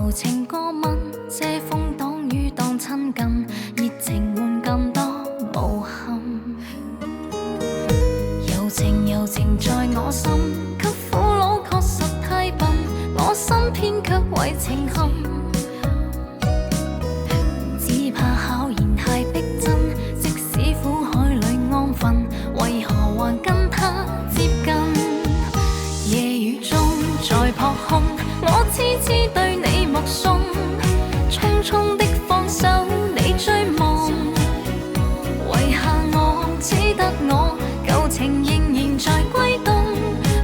柔情過吻，遮風擋雨當親近，熱情換更多無憾。柔情在我心，給苦惱確實太笨，我心偏卻為情陷。只怕考驗太逼真，即使苦海裏安分，為何還跟他接近？夜雨中在撲空，我痴痴對你目送，匆匆的放手你追夢，遺下我只得我，舊情仍然在歸東，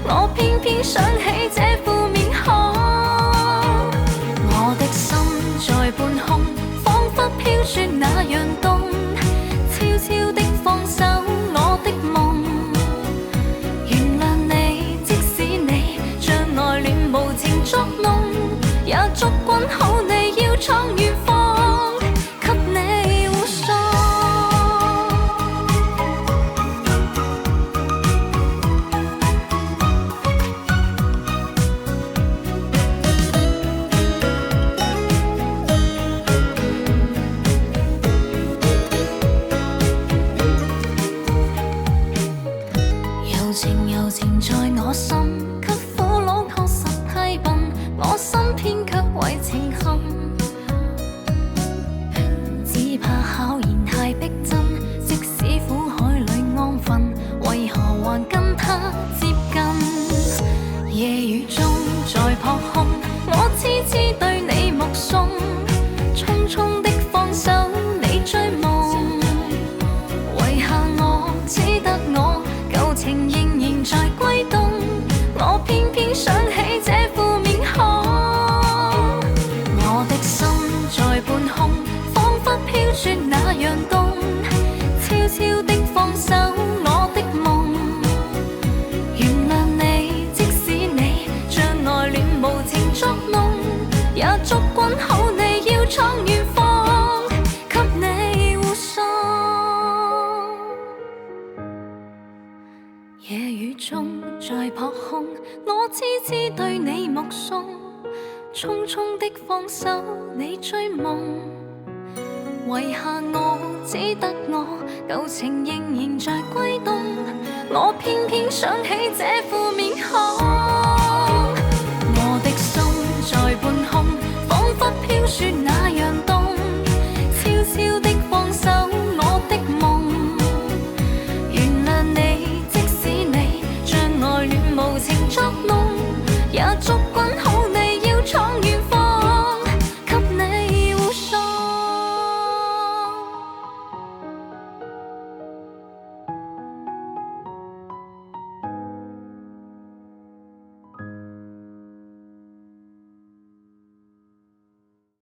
我偏偏想起這副面孔。我的心在半空，彷彿飄雪那樣凍，悄悄的放手我的夢，原諒你，即使你將愛戀無情捉弄，也祝君好你要闖遠方，給你護送。柔情在我心，給苦惱確實太笨，我心偏卻為情陷。只怕考驗太逼真，即使苦海裏安分，為何還跟他接近？夜雨中在撲空，我痴痴對你目送，匆匆的放手你追夢，遺下我只得我，舊情仍然在歸東，我偏偏想起這副面孔。我的心在半空，彷彿飄雪那樣凍，悄悄的放手我的夢，原諒你，即使你將愛戀無情捉弄，也祝君好你要闖遠方，給你護送。夜雨中在撲空，我痴痴對你目送，匆匆的放手你追夢，遺下我只得我，舊情仍然在歸東，我偏偏想起這副